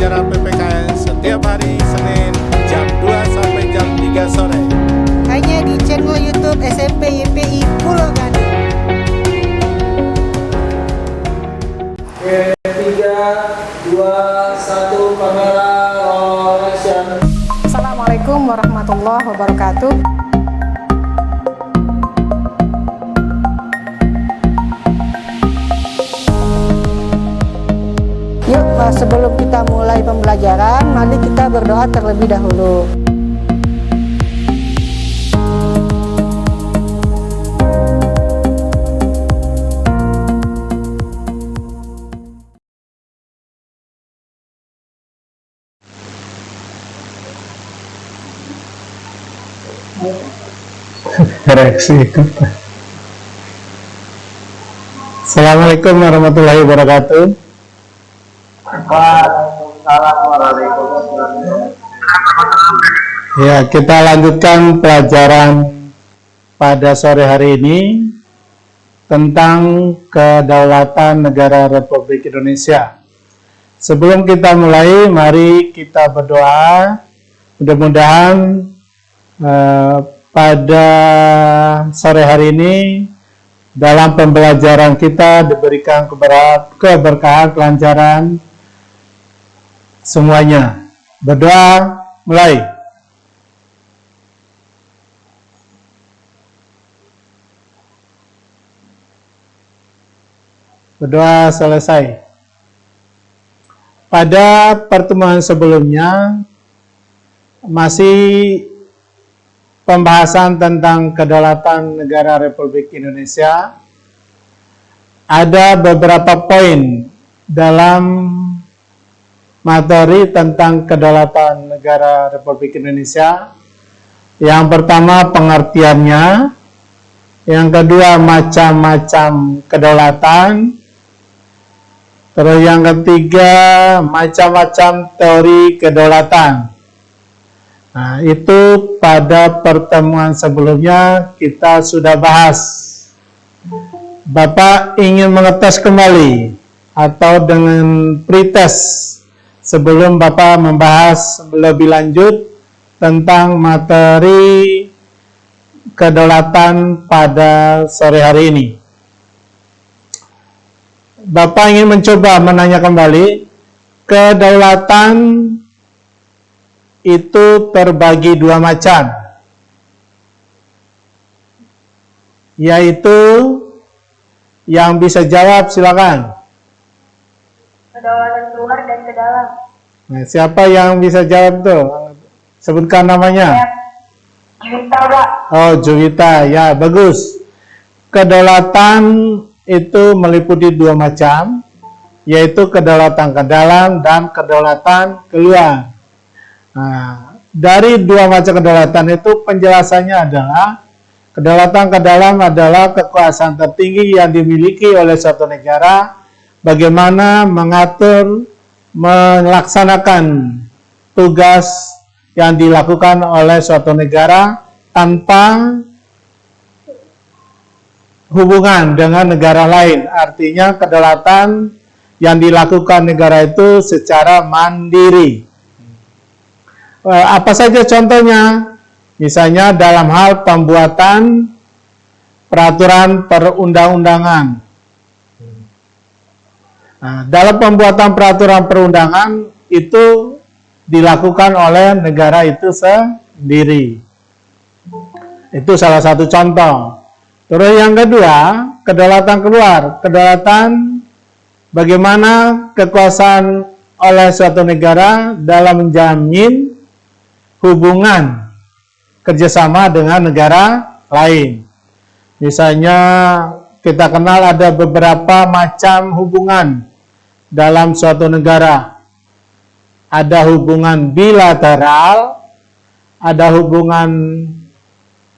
pembelajaran PPKN setiap hari Senin jam 2 sampai jam 3 sore. Hanya di channel YouTube SMP YPI Pulau Gadung. 3, 2, 1, kamera roll action. Assalamualaikum warahmatullahi wabarakatuh. Yuk, sebelum kita mulai pembelajaran, mari kita berdoa terlebih dahulu. Reaksi ikut. Assalamualaikum warahmatullahi wabarakatuh. Waalaikumsalam warahmatullahi wabarakatuh. Ya, kita lanjutkan pelajaran pada sore hari ini tentang kedaulatan negara Republik Indonesia. Sebelum kita mulai, mari kita berdoa. Mudah-mudahan pada sore hari ini dalam pembelajaran kita diberikan keberkahan, kelancaran semuanya. Berdoa, mulai. Berdoa selesai. Pada pertemuan sebelumnya masih pembahasan tentang kedaulatan negara Republik Indonesia. Ada beberapa poin dalam materi tentang kedaulatan negara Republik Indonesia. Yang pertama, pengertiannya. Yang kedua, macam-macam kedaulatan. Terus yang ketiga, macam-macam teori kedaulatan. Nah, itu pada pertemuan sebelumnya kita sudah bahas. Bapak ingin mengetes kembali atau dengan pretest sebelum Bapak membahas lebih lanjut tentang materi kedaulatan pada sore hari ini. Bapak ingin mencoba menanya kembali, kedaulatan itu terbagi dua macam, yaitu yang bisa jawab silakan. Kedaulatan keluar dan ke dalam. Nah, siapa yang bisa jawab tuh? Sebutkan namanya. Juwita, Pak. Oh, Juwita, ya bagus. Kedaulatan itu meliputi dua macam, yaitu kedaulatan ke dalam dan kedaulatan keluar. Nah, dari dua macam kedaulatan itu penjelasannya adalah kedaulatan ke dalam adalah kekuasaan tertinggi yang dimiliki oleh suatu negara bagaimana mengatur, melaksanakan tugas yang dilakukan oleh suatu negara tanpa hubungan dengan negara lain. Artinya kedaulatan yang dilakukan negara itu secara mandiri. Apa saja contohnya? Misalnya dalam hal pembuatan peraturan perundang-undangan. Nah, dalam pembuatan peraturan perundangan itu dilakukan oleh negara itu sendiri. Itu salah satu contoh. Terus yang kedua, kedaulatan keluar. Kedaulatan bagaimana kekuasaan oleh suatu negara dalam menjamin hubungan kerjasama dengan negara lain. Misalnya kita kenal ada beberapa macam hubungan dalam suatu negara. Ada hubungan bilateral, ada hubungan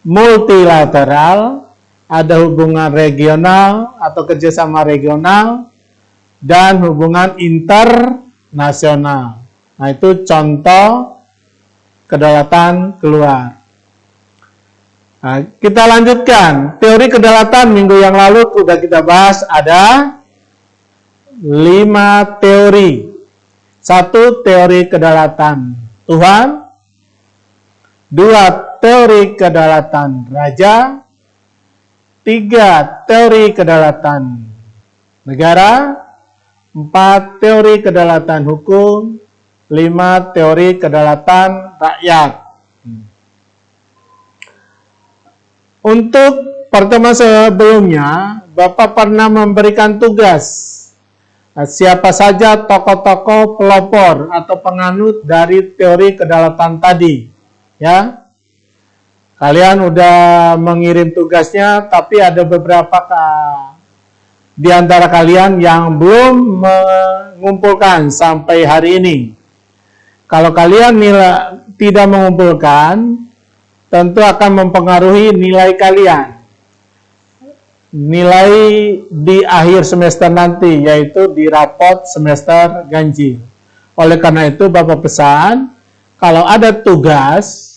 multilateral, ada hubungan regional atau kerjasama regional, dan hubungan internasional. Nah, itu contoh kedaulatan keluar. Nah, kita lanjutkan. Teori kedaulatan minggu yang lalu sudah kita bahas, ada 5 teori. 1. Teori kedaulatan Tuhan. 2. Teori kedaulatan raja. 3. Teori kedaulatan negara. 4. Teori kedaulatan hukum. 5. Teori kedaulatan rakyat. Untuk pertemuan sebelumnya, Bapak pernah memberikan tugas siapa saja tokoh-tokoh pelopor atau penganut dari teori kedaulatan tadi, ya. Kalian udah mengirim tugasnya, tapi ada beberapa di antara kalian yang belum mengumpulkan sampai hari ini. Kalau kalian tidak mengumpulkan, tentu akan mempengaruhi nilai kalian. Nilai di akhir semester nanti, yaitu di rapot semester ganjil. Oleh karena itu, Bapak pesan, kalau ada tugas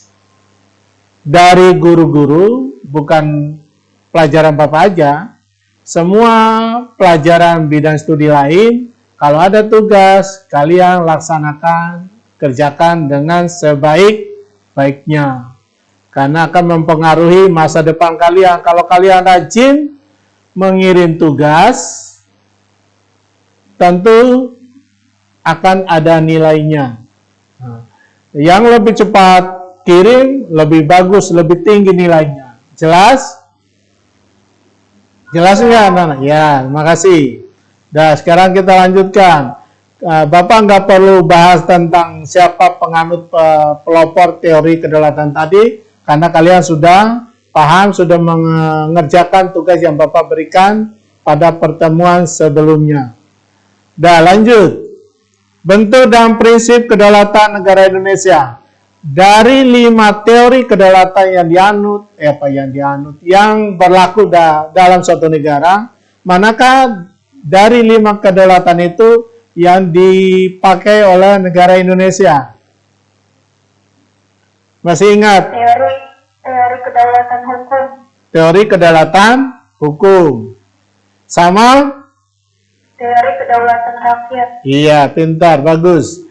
dari guru-guru, bukan pelajaran Bapak aja, semua pelajaran bidang studi lain, kalau ada tugas, kalian laksanakan, kerjakan dengan sebaik-baiknya. Karena akan mempengaruhi masa depan kalian. Kalau kalian rajin mengirim tugas, tentu akan ada nilainya. Yang lebih cepat kirim, lebih bagus, lebih tinggi nilainya. Jelas? Jelas nggak, anak-anak? Ya, makasih. Nah, sekarang kita lanjutkan. Bapak nggak perlu bahas tentang siapa penganut pelopor teori kedaulatan tadi, karena kalian sudah paham, sudah mengerjakan tugas yang Bapak berikan pada pertemuan sebelumnya. Dah, lanjut. Bentuk dan prinsip kedaulatan negara Indonesia. Dari 5 teori kedaulatan yang berlaku dalam suatu negara, manakah dari 5 kedaulatan itu yang dipakai oleh negara Indonesia? Masih ingat? Teori kedaulatan hukum. Teori kedaulatan hukum. Sama? Teori kedaulatan rakyat. Iya, pintar, bagus.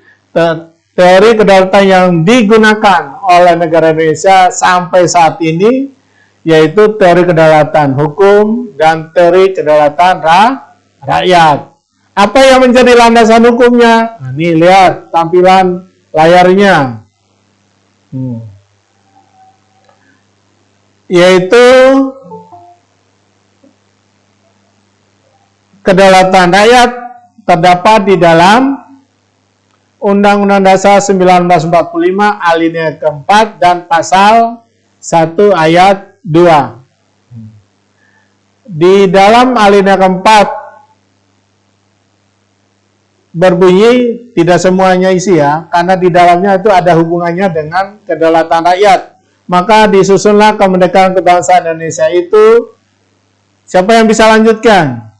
Teori kedaulatan yang digunakan oleh negara Indonesia sampai saat ini yaitu teori kedaulatan hukum dan teori kedaulatan rakyat. Apa yang menjadi landasan hukumnya? Nah, ini lihat tampilan layarnya. Yaitu kedaulatan rakyat terdapat di dalam Undang-Undang Dasar 1945 alinea keempat dan pasal 1 ayat 2. Di dalam alinea keempat berbunyi, tidak semuanya isi ya, karena di dalamnya itu ada hubungannya dengan kedaulatan rakyat. Maka disusunlah kemerdekaan kebangsaan Indonesia itu. Siapa yang bisa lanjutkan?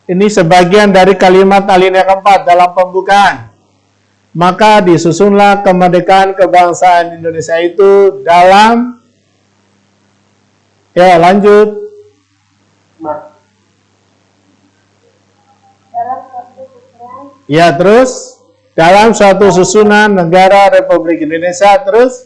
Ini sebagian dari kalimat alinea keempat dalam pembukaan. Maka disusunlah kemerdekaan kebangsaan Indonesia itu dalam, ya lanjut. Ya, terus dalam suatu susunan negara Republik Indonesia, terus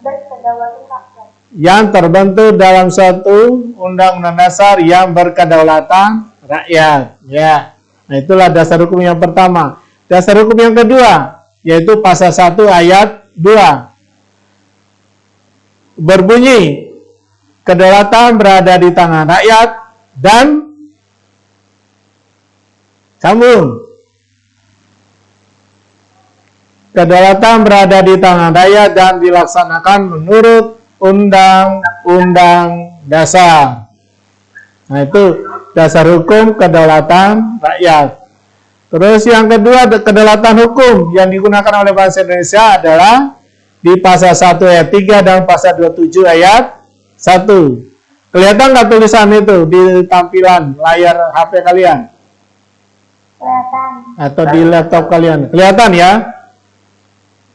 Berkedaulatan rakyat. yang terbentuk dalam suatu undang-undang dasar yang berkedaulatan rakyat. Ya, nah itulah dasar hukum yang pertama. Dasar hukum yang kedua yaitu pasal 1 ayat 2 berbunyi, kedaulatan berada di tangan rakyat dan sambung. Kedaulatan berada di tangan rakyat dan dilaksanakan menurut Undang-Undang Dasar. Nah, itu dasar hukum kedaulatan rakyat. Terus yang kedua, kedaulatan hukum yang digunakan oleh bangsa Indonesia adalah di pasal 1 ayat 3 dan pasal 27 ayat 1. Kelihatan nggak tulisan itu di tampilan layar HP kalian? Kelihatan. Atau di laptop kalian? Kelihatan ya?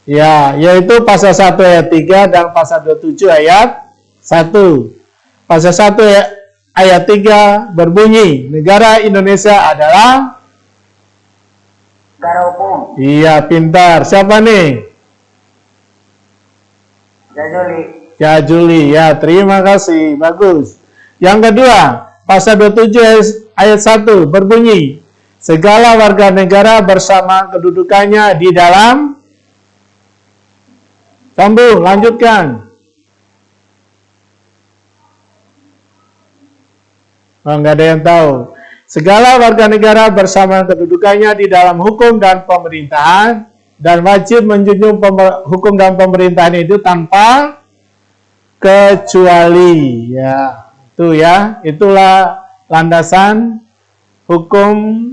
Ya, yaitu pasal 1 ayat 3 dan pasal 27 ayat 1. Pasal 1 ayat 3 berbunyi, negara Indonesia adalah Negara hukum. iya, pintar. Siapa nih? Jajuli. Ya, Juli. Ya, terima kasih. Bagus. Yang kedua, pasal 27 ayat 1 berbunyi, segala warga negara bersama kedudukannya di dalam. Sambung, lanjutkan. Oh, nggak ada yang tahu. Segala warga negara bersama kedudukannya di dalam hukum dan pemerintahan dan wajib menjunjung hukum dan pemerintahan itu tanpa kecuali. Ya, itu ya, itulah landasan hukum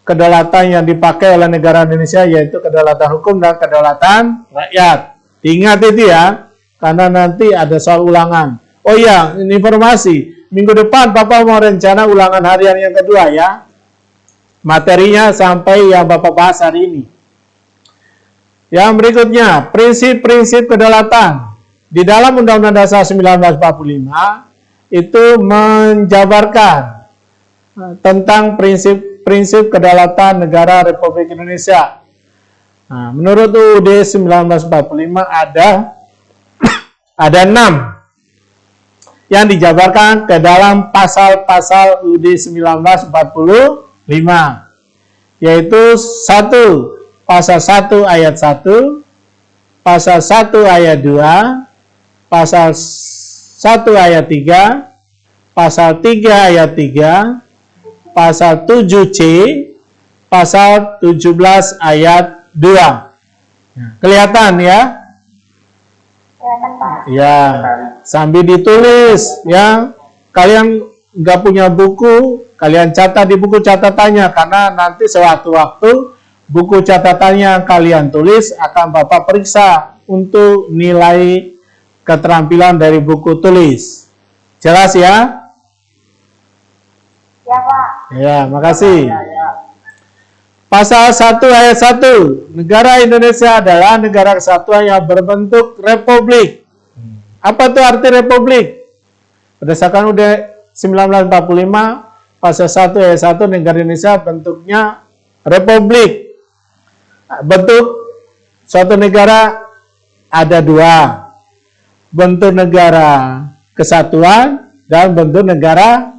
kedaulatan yang dipakai oleh negara Indonesia, yaitu kedaulatan hukum dan kedaulatan rakyat. Ingat itu ya, karena nanti ada soal ulangan. Oh iya, ini informasi. Minggu depan Bapak mau rencana ulangan harian yang kedua ya. Materinya sampai yang Bapak bahas hari ini. Yang berikutnya, prinsip-prinsip kedaulatan. Di dalam Undang-Undang Dasar 1945 itu menjabarkan tentang prinsip kedaulatan negara Republik Indonesia. Nah, menurut UUD 1945 ada 6 yang dijabarkan ke dalam pasal-pasal UUD 1945, yaitu 1. Pasal 1 ayat 1, pasal 1 ayat 2, pasal 1 ayat 3, pasal 3 ayat 3, pasal 7C, pasal 17 ayat 2. Kelihatan ya? Kelihatan, Pak. Ya, sambil ditulis ya. Kalian nggak punya buku, kalian catat di buku catatannya, karena nanti sewaktu-waktu buku catatannya yang kalian tulis akan Bapak periksa untuk nilai keterampilan dari buku tulis. Jelas ya? Ya, Pak. Ya, makasih. Pasal 1 ayat 1, negara Indonesia adalah negara kesatuan yang berbentuk republik. Apa itu arti republik? Berdasarkan UUD 1945, pasal 1 ayat 1, negara Indonesia bentuknya republik. Bentuk suatu negara ada 2. Bentuk negara kesatuan dan bentuk negara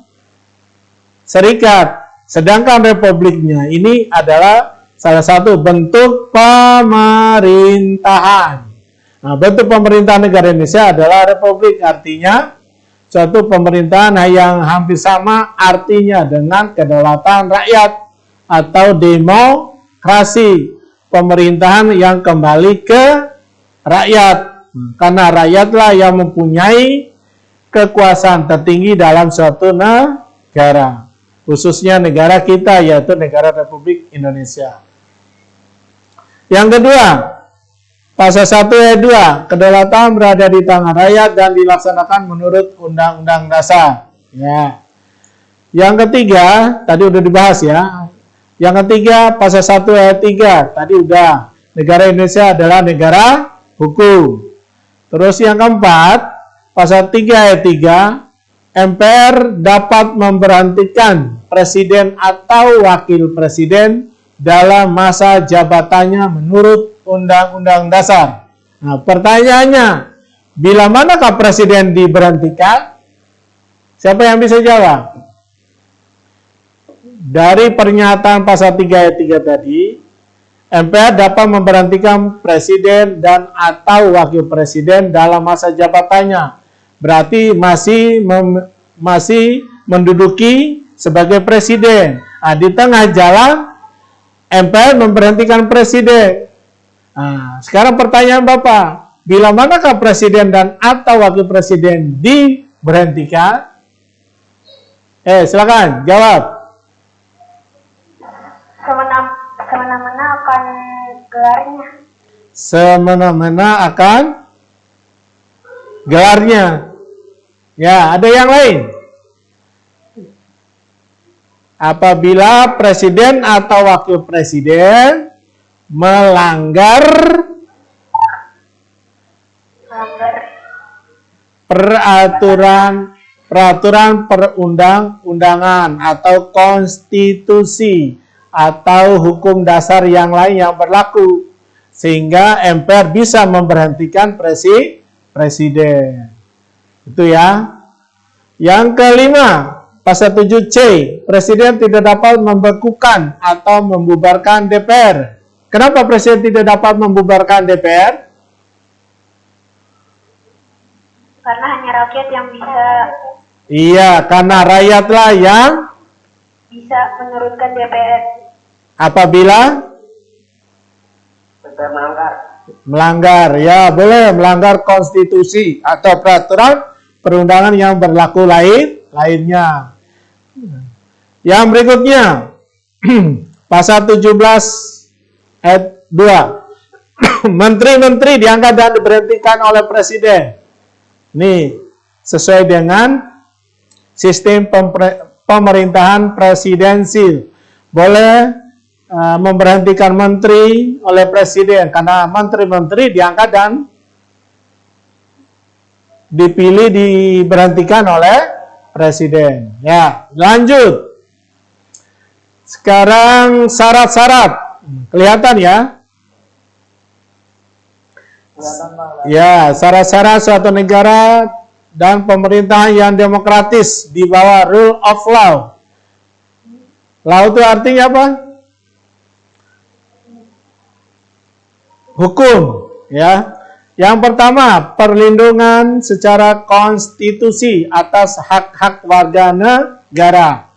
serikat. Sedangkan republiknya ini adalah salah satu bentuk pemerintahan. Nah, bentuk pemerintahan negara Indonesia adalah republik, artinya suatu pemerintahan yang hampir sama artinya dengan kedaulatan rakyat atau demokrasi, pemerintahan yang kembali ke rakyat, karena rakyatlah yang mempunyai kekuasaan tertinggi dalam suatu negara, khususnya negara kita, yaitu negara Republik Indonesia. Yang kedua, pasal 1 ayat 2, kedaulatan berada di tangan rakyat dan dilaksanakan menurut Undang-Undang Dasar. Ya. Yang ketiga, tadi udah dibahas ya. Yang ketiga, pasal 1 ayat 3, tadi udah. Negara Indonesia adalah negara hukum. Terus yang keempat, pasal 3 ayat 3, MPR dapat memberhentikan presiden atau wakil presiden dalam masa jabatannya menurut Undang-Undang Dasar. Nah, pertanyaannya, bila manakah presiden diberhentikan? Siapa yang bisa jawab? Dari pernyataan pasal 3 ayat 3 tadi, MPR dapat memberhentikan presiden dan atau wakil presiden dalam masa jabatannya. Berarti masih menduduki sebagai presiden. Nah, di tengah jalan MPR memberhentikan presiden. Nah, sekarang pertanyaan Bapak, bila manakah presiden dan atau wakil presiden diberhentikan? Silakan jawab. Semena-mena akan gelarnya. Semena-mena akan gelarnya. Ya, ada yang lain? Apabila presiden atau wakil presiden melanggar peraturan peraturan perundang-undangan atau konstitusi atau hukum dasar yang lain yang berlaku, sehingga MPR bisa memberhentikan presiden. Itu ya. Yang kelima, pasal 7C, presiden tidak dapat membekukan atau membubarkan DPR. Kenapa presiden tidak dapat membubarkan DPR? Karena hanya rakyat yang bisa Karena rakyatlah yang menurunkan DPR. apabila DPR melanggar. melanggar, ya boleh melanggar konstitusi atau peraturan perundangan yang berlaku lainnya. Yang berikutnya, pasal 17 ayat 2. Menteri-menteri diangkat dan diberhentikan oleh presiden. Ini sesuai dengan sistem pemerintahan presidensil. Boleh memberhentikan menteri oleh presiden karena menteri-menteri diangkat dan dipilih diberhentikan oleh presiden. Ya, lanjut. Sekarang syarat-syarat. Kelihatan ya? Ya, syarat-syarat suatu negara dan pemerintahan yang demokratis di bawah rule of law. Law itu artinya apa? Hukum, ya. Yang pertama, perlindungan secara konstitusi atas hak-hak warga negara.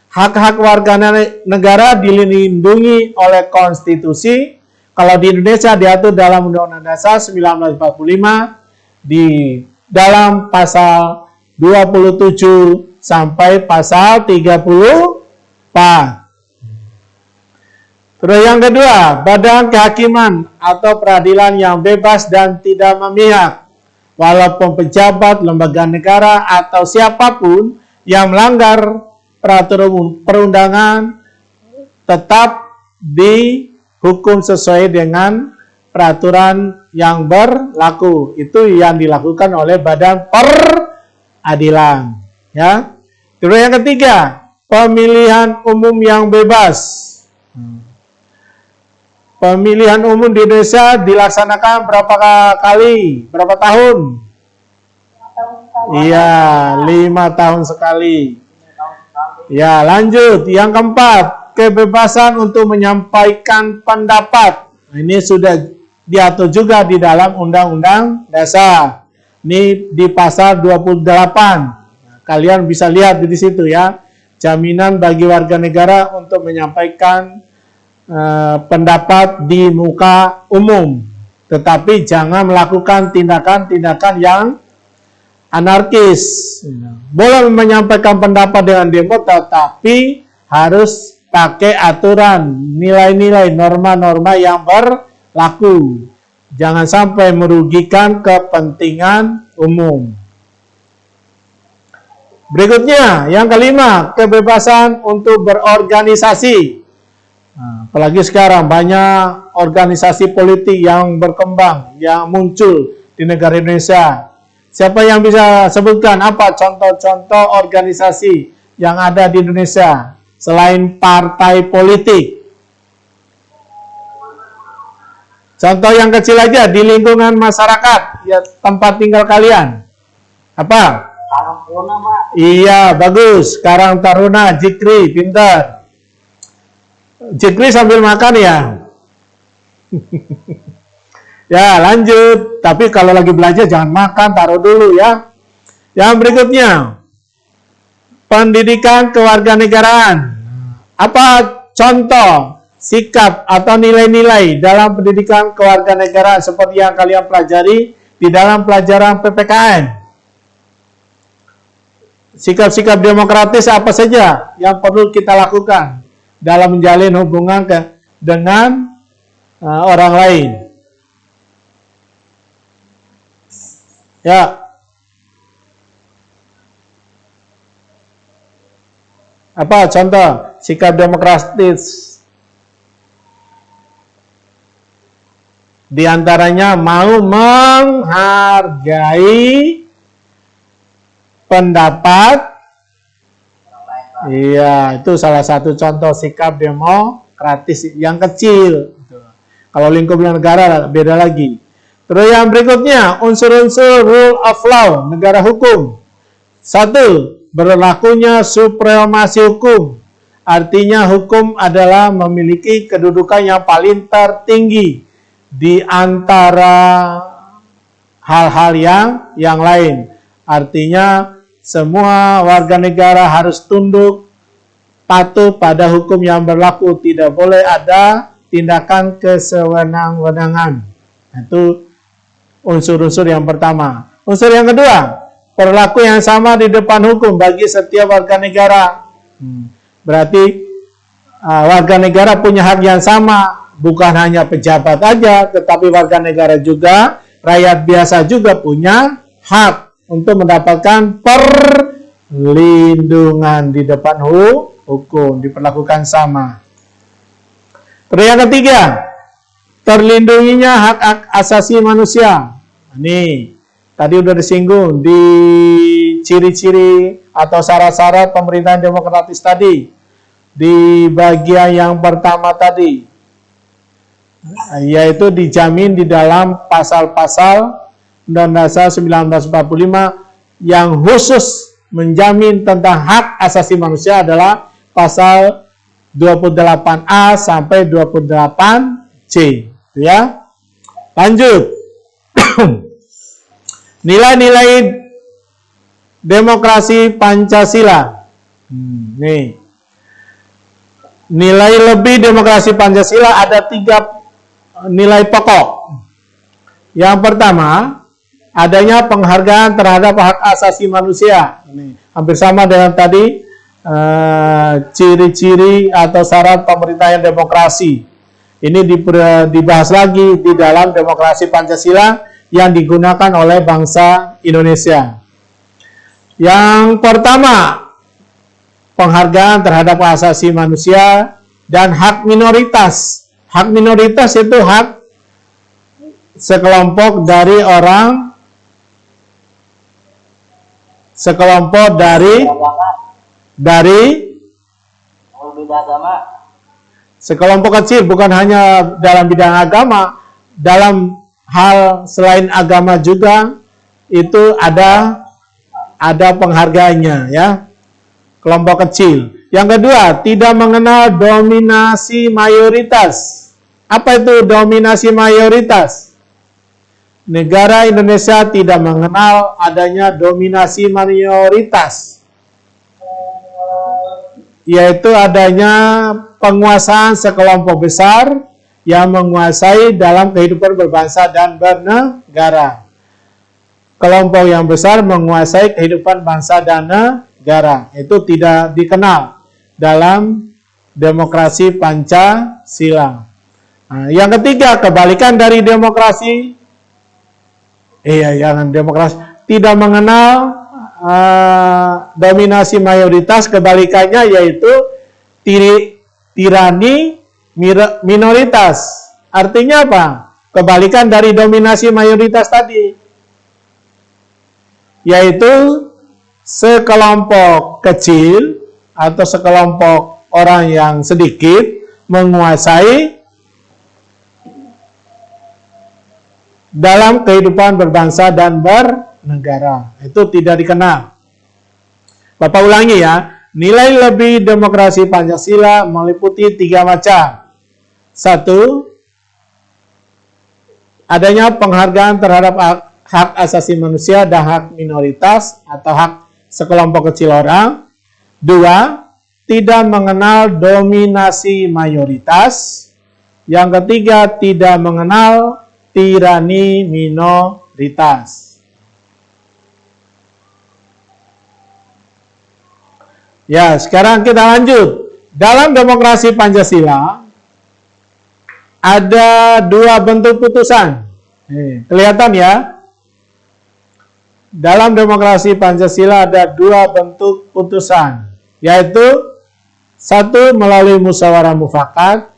Hak-hak warga negara dilindungi oleh konstitusi. Kalau di Indonesia diatur dalam Undang-Undang Dasar 1945 di dalam pasal 27 sampai pasal 34. Terus yang kedua, badan kehakiman atau peradilan yang bebas dan tidak memihak. Walaupun pejabat, lembaga negara atau siapapun yang melanggar peraturan perundangan tetap dihukum sesuai dengan peraturan yang berlaku. Itu yang dilakukan oleh badan peradilan, ya. Terus yang ketiga, pemilihan umum yang bebas. Pemilihan umum di Indonesia dilaksanakan berapa kali? Berapa tahun? Iya, 5 tahun sekali. Ya, lanjut. Yang keempat, kebebasan untuk menyampaikan pendapat. Ini sudah diatur juga di dalam Undang-Undang Dasar. Ini di pasal 28. Kalian bisa lihat di situ ya. Jaminan bagi warga negara untuk menyampaikan pendapat di muka umum, tetapi jangan melakukan tindakan-tindakan yang anarkis. Boleh menyampaikan pendapat dengan demo, tetapi harus pakai aturan, nilai-nilai, norma-norma yang berlaku. Jangan sampai merugikan kepentingan umum. Berikutnya, yang kelima, kebebasan untuk berorganisasi. Apalagi sekarang banyak organisasi politik yang berkembang, yang muncul di negara Indonesia. Siapa yang bisa sebutkan apa contoh-contoh organisasi yang ada di Indonesia selain partai politik? Contoh yang kecil aja di lingkungan masyarakat, ya tempat tinggal kalian. Apa? Taruna, Pak. Iya, bagus. Karang Taruna, Jikri, pintar. Jikri sambil makan ya. Ya, lanjut. Tapi kalau lagi belajar jangan makan, taruh dulu ya. Yang berikutnya, pendidikan kewarganegaraan. Apa contoh sikap atau nilai-nilai dalam pendidikan kewarganegaraan seperti yang kalian pelajari di dalam pelajaran PPKN? Sikap-sikap demokratis apa saja yang perlu kita lakukan dalam menjalin hubungan dengan orang lain? Ya. Apa contoh sikap demokratis? Di antaranya mau menghargai pendapat. Iya, itu salah satu contoh sikap demokratis yang kecil. Kalau lingkup negara beda lagi. Terus yang berikutnya, unsur-unsur rule of law, negara hukum. 1. Berlakunya supremasi hukum. Artinya hukum adalah memiliki kedudukan yang paling tertinggi di antara hal-hal yang lain. Artinya semua warga negara harus tunduk, patuh pada hukum yang berlaku. Tidak boleh ada tindakan kesewenang-wenangan. Itu unsur-unsur yang pertama. Unsur yang kedua, perilaku yang sama di depan hukum bagi setiap warga negara. Berarti warga negara punya hak yang sama, bukan hanya pejabat aja, tetapi warga negara juga, rakyat biasa juga punya hak untuk mendapatkan perlindungan di depan hukum, diperlakukan sama. Terus yang ketiga, terlindunginya hak asasi manusia. Nih, tadi udah disinggung di ciri-ciri atau syarat-syarat pemerintahan demokratis tadi. Di bagian yang pertama tadi, yaitu dijamin di dalam pasal-pasal Undang-Undang Dasar 1945 yang khusus menjamin tentang hak asasi manusia adalah pasal 28A sampai 28C, ya. Lanjut. Nilai-nilai demokrasi Pancasila. Nih. Nilai lebih demokrasi Pancasila ada 3 nilai pokok. Yang pertama, adanya penghargaan terhadap hak asasi manusia. Ini hampir sama dengan tadi ciri-ciri atau syarat pemerintahan demokrasi. Ini dibahas lagi di dalam demokrasi Pancasila yang digunakan oleh bangsa Indonesia. Yang pertama, penghargaan terhadap hak asasi manusia dan hak minoritas. Hak minoritas itu hak sekelompok dari orang, sekelompok dari sekelompok kecil, bukan hanya dalam bidang agama, dalam hal selain agama juga itu ada penghargaannya, ya. Kelompok kecil. Yang kedua, tidak mengenal dominasi mayoritas. Apa itu dominasi mayoritas? Negara Indonesia tidak mengenal adanya dominasi mayoritas, yaitu adanya penguasaan sekelompok besar yang menguasai dalam kehidupan berbangsa dan bernegara. Kelompok yang besar menguasai kehidupan bangsa dan negara. Itu tidak dikenal dalam demokrasi Pancasila. Nah, yang ketiga, kebalikan dari demokrasi, demokrasi tidak mengenal dominasi mayoritas, kebalikannya yaitu tirani minoritas. Artinya apa? Kebalikan dari dominasi mayoritas tadi, yaitu sekelompok kecil atau sekelompok orang yang sedikit menguasai dalam kehidupan berbangsa dan bernegara. Itu tidak dikenal. Bapak ulangi ya, nilai lebih demokrasi Pancasila meliputi 3 macam. 1. Adanya penghargaan terhadap hak asasi manusia dan hak minoritas atau hak sekelompok kecil orang. 2. Tidak mengenal dominasi mayoritas. Yang ketiga, tidak mengenal tirani minoritas. Ya, sekarang kita lanjut. Dalam demokrasi Pancasila ada 2 bentuk putusan. Kelihatan ya? Dalam demokrasi Pancasila ada 2 bentuk putusan, yaitu 1 melalui musyawarah mufakat.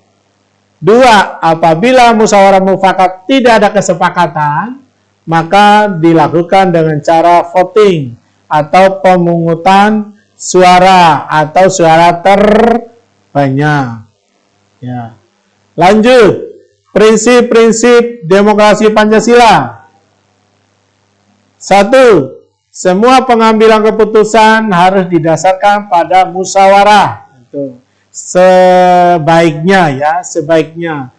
2, apabila musyawarah mufakat tidak ada kesepakatan, maka dilakukan dengan cara voting. atau pemungutan suara atau suara terbanyak. Ya. Lanjut, prinsip-prinsip demokrasi Pancasila. 1. Semua pengambilan keputusan harus didasarkan pada musyawarah. Itu sebaiknya ya, sebaiknya.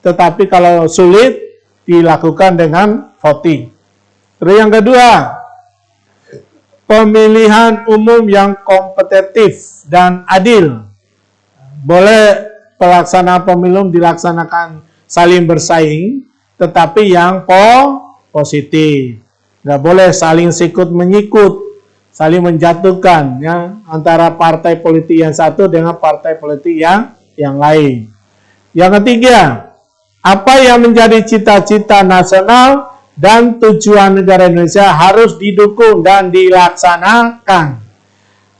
Tetapi kalau sulit dilakukan dengan voting. Terus yang kedua, pemilihan umum yang kompetitif dan adil. Boleh pelaksanaan pemilu dilaksanakan saling bersaing, tetapi yang positif. Nggak boleh saling sikut menyikut, saling menjatuhkan ya, antara partai politik yang satu dengan partai politik yang lain. Yang ketiga, apa yang menjadi cita-cita nasional dan tujuan negara Indonesia harus didukung dan dilaksanakan.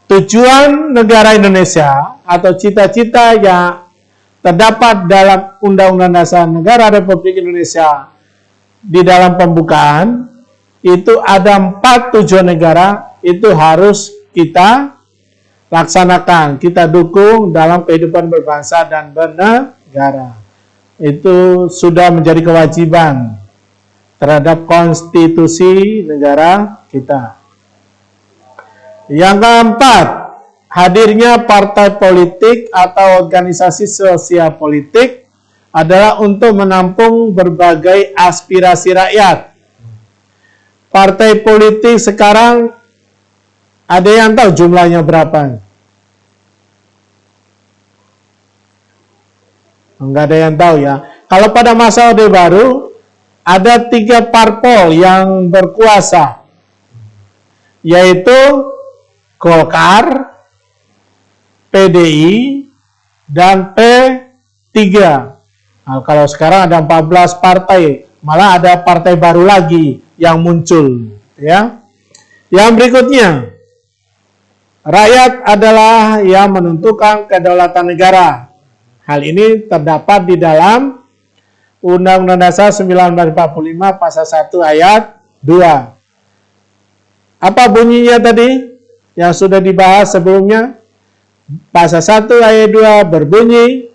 Tujuan negara Indonesia atau cita-cita yang terdapat dalam Undang-Undang Dasar Negara Republik Indonesia di dalam pembukaan itu ada 4 tujuan negara, itu harus kita laksanakan, kita dukung dalam kehidupan berbangsa dan bernegara. Itu sudah menjadi kewajiban terhadap konstitusi negara kita. Yang keempat, hadirnya partai politik atau organisasi sosial politik adalah untuk menampung berbagai aspirasi rakyat. Partai politik sekarang ada yang tahu jumlahnya berapa? Enggak ada yang tahu ya. Kalau pada masa Orde Baru ada 3 parpol yang berkuasa, yaitu Golkar, PDI, dan P3. Nah, kalau sekarang ada 14 partai, malah ada partai baru lagi yang muncul, ya. Yang berikutnya, rakyat adalah yang menentukan kedaulatan negara. Hal ini terdapat di dalam Undang-Undang Dasar 1945 Pasal 1 Ayat 2. Apa bunyinya tadi yang sudah dibahas sebelumnya? Pasal 1 Ayat 2 berbunyi,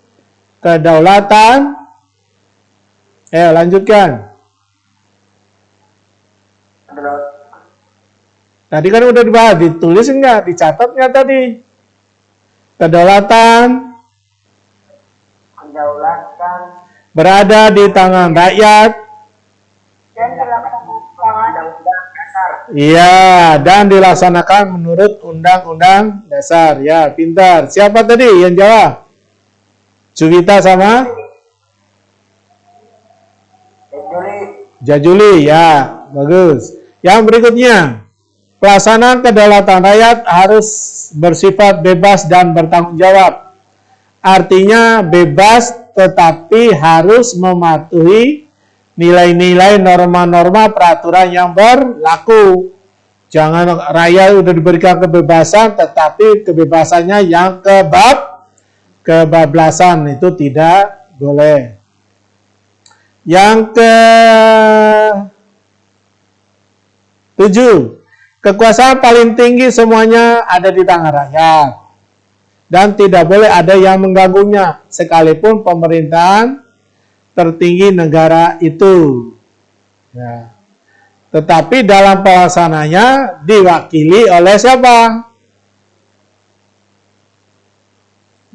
kedaulatan, lanjutkan. Tadi kan udah dibahas, ditulis enggak, dicatat enggak tadi? Kedaulatan berada di tangan rakyat. Dan dilaksanakan. Iya, dan dilaksanakan menurut Undang-Undang Dasar. Ya, pintar. Siapa tadi yang jawab? Juwita sama? Jajuli, ya, bagus. Yang berikutnya, pelaksanaan kedaulatan rakyat harus bersifat bebas dan bertanggung jawab. Artinya bebas tetapi harus mematuhi nilai-nilai, norma-norma, peraturan yang berlaku. Jangan rakyat udah diberikan kebebasan tetapi kebebasannya yang kebablasan, itu tidak boleh. Yang ke-7, kekuasaan paling tinggi semuanya ada di tangan rakyat dan tidak boleh ada yang mengganggunya sekalipun pemerintahan tertinggi negara itu. Ya. Tetapi dalam pelaksananya diwakili oleh siapa?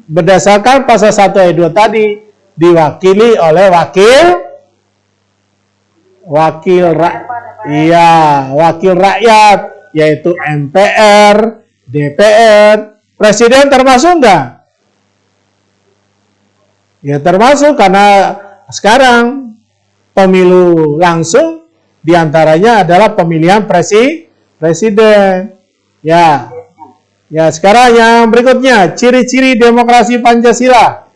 Berdasarkan pasal 1 ayat 2 tadi, diwakili oleh wakil rakyat, yaitu MPR, DPR, Presiden termasuk enggak? Ya termasuk, karena sekarang pemilu langsung diantaranya adalah pemilihan presiden. Ya, sekarang yang berikutnya, ciri-ciri demokrasi Pancasila.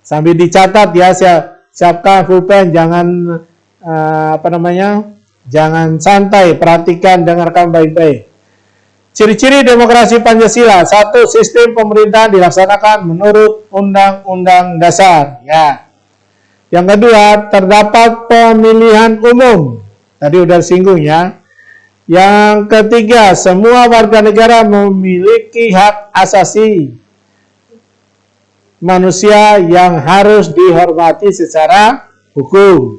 Sambil dicatat ya, siapkan pulpen, jangan jangan santai, perhatikan, dengarkan baik-baik. Ciri-ciri demokrasi Pancasila. 1. Sistem pemerintahan dilaksanakan menurut Undang-Undang Dasar. Ya. Yang kedua, terdapat pemilihan umum. Tadi udah singgung ya. Yang ketiga, semua warga negara memiliki hak asasi manusia yang harus dihormati secara hukum.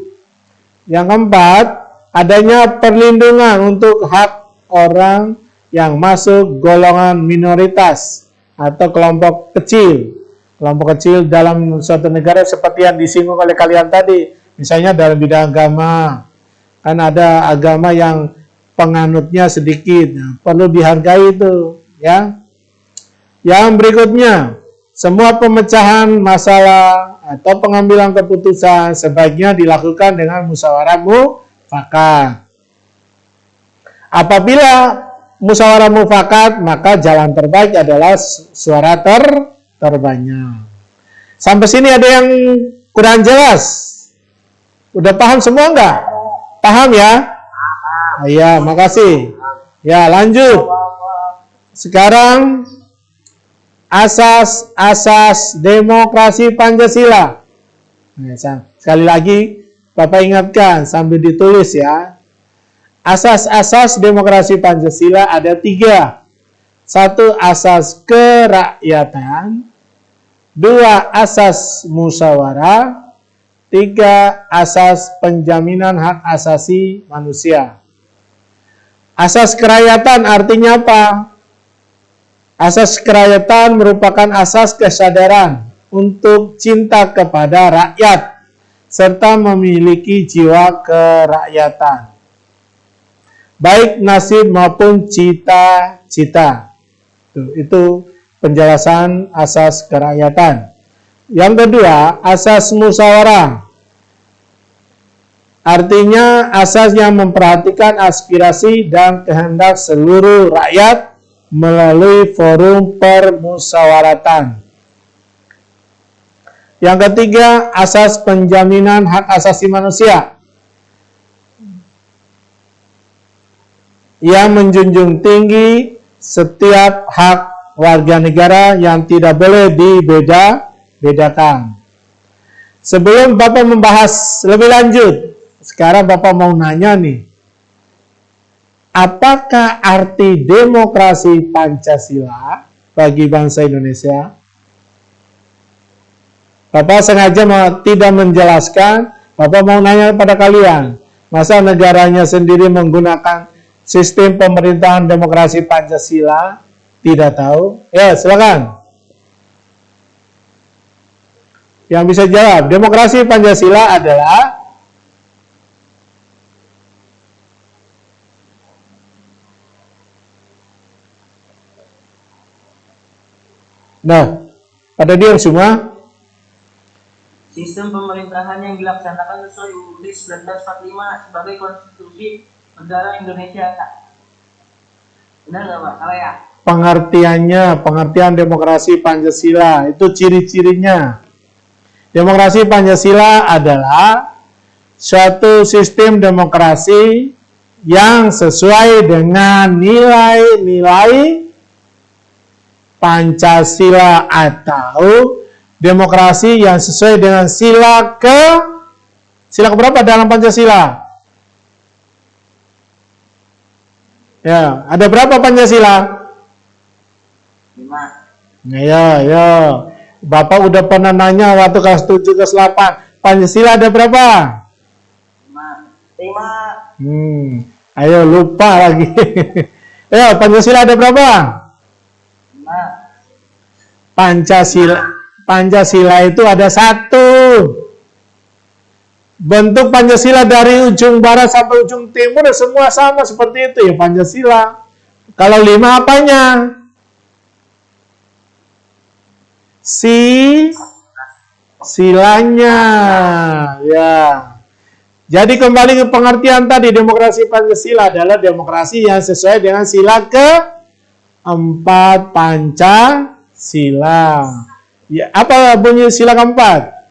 Yang keempat, adanya perlindungan untuk hak orang yang masuk golongan minoritas atau kelompok kecil. Kelompok kecil dalam suatu negara seperti yang disinggung oleh kalian tadi. Misalnya dalam bidang agama. Kan ada agama yang penganutnya sedikit. Nah, perlu dihargai itu. Ya. Yang berikutnya, semua pemecahan masalah atau pengambilan keputusan sebaiknya dilakukan dengan musyawarah mufakat. Apabila musyawarah mufakat, maka jalan terbaik adalah suara terbanyak. Sampai sini ada yang kurang jelas? Udah paham semua enggak? Paham ya? Iya, makasih. Ya, lanjut. Sekarang asas demokrasi Pancasila. Nah, sekali lagi Bapak ingatkan sambil ditulis ya. Asas-asas demokrasi Pancasila ada 3. 1. Asas kerakyatan. 2. Asas musyawarah. 3. Asas penjaminan hak asasi manusia. Asas kerakyatan artinya apa? Asas kerakyatan merupakan asas kesadaran untuk cinta kepada rakyat serta memiliki jiwa kerakyatan, baik nasib maupun cita-cita. Itu penjelasan asas kerakyatan. Yang kedua, asas musyawarah. Artinya asas yang memperhatikan aspirasi dan kehendak seluruh rakyat melalui forum permusyawaratan. Yang ketiga, asas penjaminan hak asasi manusia yang menjunjung tinggi setiap hak warga negara yang tidak boleh dibeda-bedakan. Sebelum Bapak membahas lebih lanjut, sekarang Bapak mau nanya nih, apakah arti demokrasi Pancasila bagi bangsa Indonesia? Bapak sengaja tidak menjelaskan, Bapak mau nanya pada kalian, masa negaranya sendiri menggunakan sistem pemerintahan demokrasi Pancasila? Tidak tahu? Ya, silakan. Yang bisa jawab, demokrasi Pancasila adalah nah, pada dia semua sistem pemerintahan yang dilaksanakan sesuai UUD 1945 sebagai konstitusi negara Indonesia. Benar nggak Pak? Salah ya? Pengertian demokrasi Pancasila itu ciri-cirinya. Demokrasi Pancasila adalah suatu sistem demokrasi yang sesuai dengan nilai-nilai Pancasila atau demokrasi yang sesuai dengan sila keberapa dalam Pancasila? Ya, ada berapa Pancasila? 5. Ya. Bapak udah pernah nanya waktu kelas 7 kelas 8. Pancasila ada berapa? 5. Ayo lupa lagi. Ya, Pancasila ada berapa? 5. Pancasila itu ada 1. Bentuk Pancasila dari ujung barat sampai ujung timur semua sama seperti itu ya Pancasila. Kalau 5 apanya? Silanya. Ya. Jadi kembali ke pengertian tadi, demokrasi Pancasila adalah demokrasi yang sesuai dengan sila ke-4 Pancasila. Ya, apa bunyi sila keempat?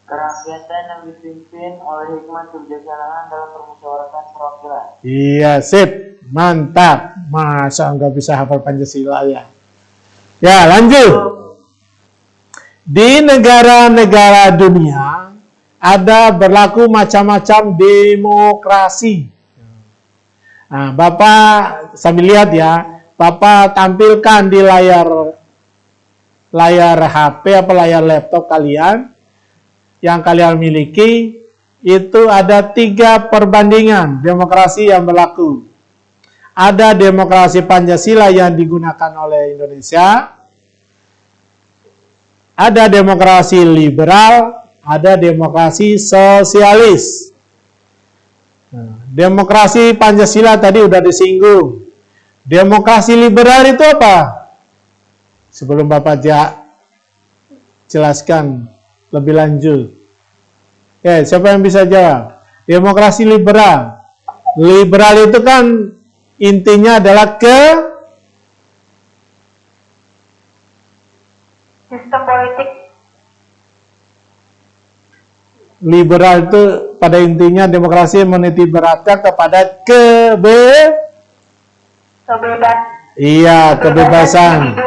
Kerakyatan yang dipimpin oleh hikmat kebijaksanaan dalam permusyawaratan perwakilan. Iya, sip. Mantap. Masa nggak bisa hafal Pancasila ya? Ya, lanjut. Di negara-negara dunia ada berlaku macam-macam demokrasi. Nah, Bapak sambil lihat ya, Bapak tampilkan di layar HP apa layar laptop kalian yang kalian miliki, itu ada 3 perbandingan demokrasi yang berlaku. Ada demokrasi Pancasila yang digunakan oleh Indonesia, ada demokrasi liberal, ada demokrasi sosialis. Nah, demokrasi Pancasila tadi udah disinggung. Demokrasi liberal itu apa? Sebelum Bapak jelaskan lebih lanjut. Oke, siapa yang bisa jawab? Demokrasi liberal. Liberal itu kan intinya adalah Sistem politik. liberal itu pada intinya demokrasi menitik beratkan kepada kebebasan.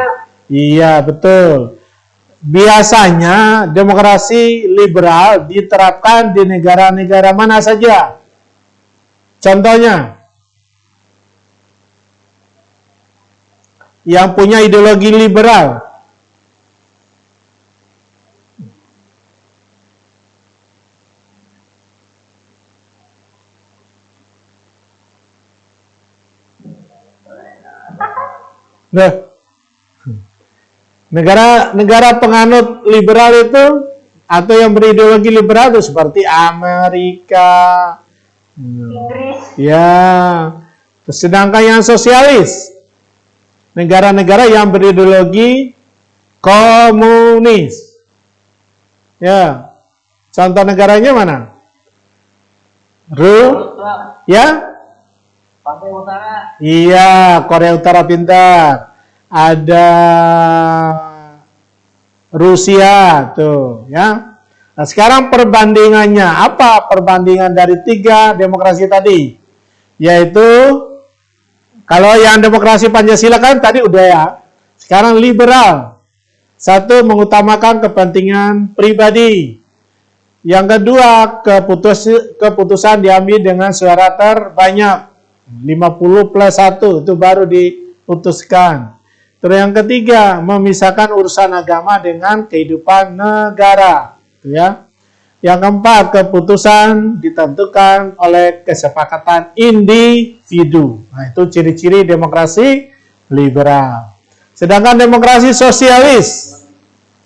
Iya, betul. Biasanya demokrasi liberal diterapkan di negara-negara mana saja? Contohnya, yang punya ideologi liberal. Nah, negara penganut liberal itu atau yang berideologi liberal itu seperti Amerika, Inggris. ya. Sedangkan yang sosialis, negara-negara yang berideologi komunis, ya. Contoh negaranya mana? Ya? Korea Utara. Iya, Korea Utara pintar. Ada Rusia tuh, ya. Nah, sekarang perbandingannya apa? Perbandingan dari 3 demokrasi tadi, yaitu kalau yang demokrasi Pancasila kan tadi udah ya. Sekarang liberal. Satu, mengutamakan kepentingan pribadi. Yang kedua, keputusan diambil dengan suara terbanyak. 50+1 itu baru diputuskan. Terus yang ketiga, memisahkan urusan agama dengan kehidupan negara, ya. Yang keempat, keputusan ditentukan oleh kesepakatan individu. Nah, itu ciri-ciri demokrasi liberal. Sedangkan demokrasi sosialis,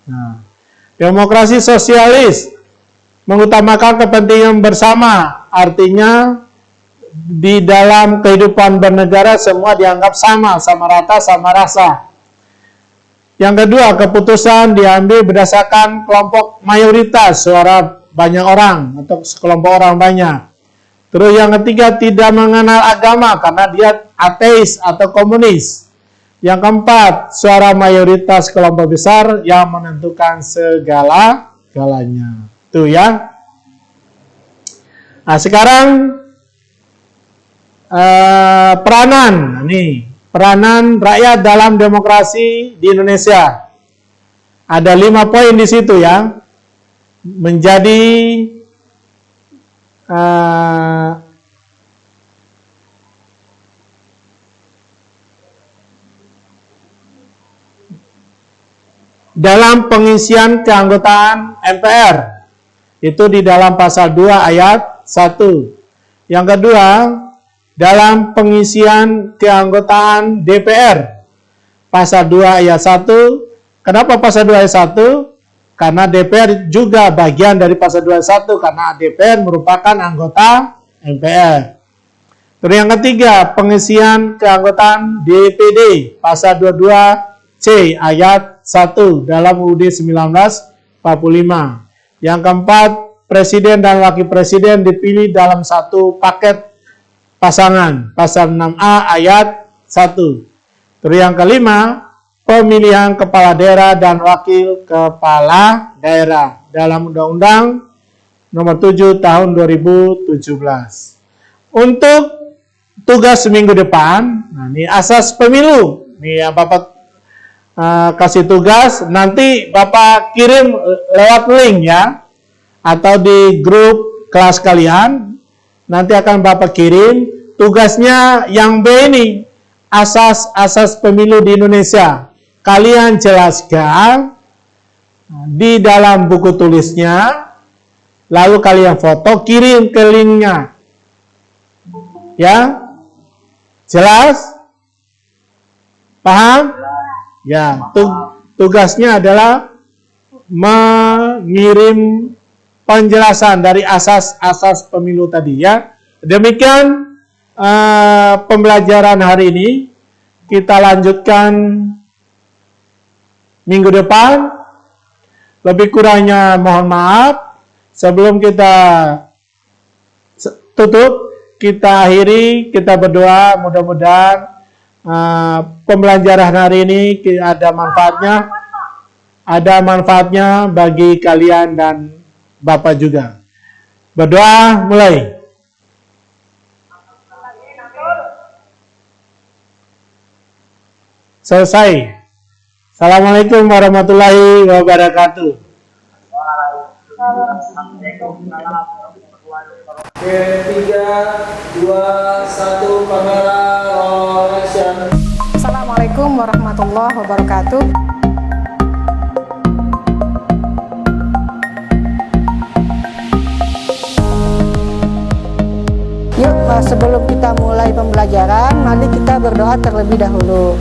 nah, demokrasi sosialis mengutamakan kepentingan bersama, artinya di dalam kehidupan bernegara semua dianggap sama rata, sama rasa. Yang kedua, keputusan diambil berdasarkan kelompok mayoritas, suara banyak orang atau sekelompok orang banyak. Terus yang ketiga, tidak mengenal agama karena dia ateis atau komunis. Yang keempat, suara mayoritas kelompok besar yang menentukan segala-galanya. Tuh ya. Nah, sekarang peranan rakyat dalam demokrasi di Indonesia. Ada 5 poin di situ ya. Menjadi dalam pengisian keanggotaan MPR. Itu di dalam pasal 2 ayat 1. Yang kedua, dalam pengisian keanggotaan DPR. Pasal 2 ayat 1. Kenapa pasal 2 ayat 1? Karena DPR juga bagian dari pasal 2 ayat 1. Karena DPR merupakan anggota MPR. Terus yang ketiga, pengisian keanggotaan DPD. Pasal 22C ayat 1 dalam UUD 1945. Yang keempat, presiden dan wakil presiden dipilih dalam satu paket pasangan, pasal 6A ayat 1. Terus yang kelima, pemilihan kepala daerah dan wakil kepala daerah dalam Undang-Undang Nomor 7 Tahun 2017. Untuk tugas minggu depan, nah ini asas pemilu. Nih yang Bapak kasih tugas, nanti Bapak kirim lewat link ya, atau di grup kelas kalian. Nanti akan Bapak kirim tugasnya yang B ini, asas-asas pemilu di Indonesia. Kalian jelaskan di dalam buku tulisnya, lalu kalian foto, kirim ke linknya. Ya, jelas? Paham? Ya, tugasnya adalah mengirim penjelasan dari asas-asas pemilu tadi ya. Demikian pembelajaran hari ini. Kita lanjutkan minggu depan. Lebih kurangnya mohon maaf. Sebelum kita tutup, kita akhiri, kita berdoa mudah-mudahan pembelajaran hari ini ada manfaatnya bagi kalian dan Bapak juga. Berdoa mulai. Selesai. Assalamualaikum warahmatullahi wabarakatuh. Oke, 3, 2, 1, kamera, roll action. Assalamualaikum warahmatullahi wabarakatuh. Yuk, sebelum kita mulai pembelajaran, mari kita berdoa terlebih dahulu.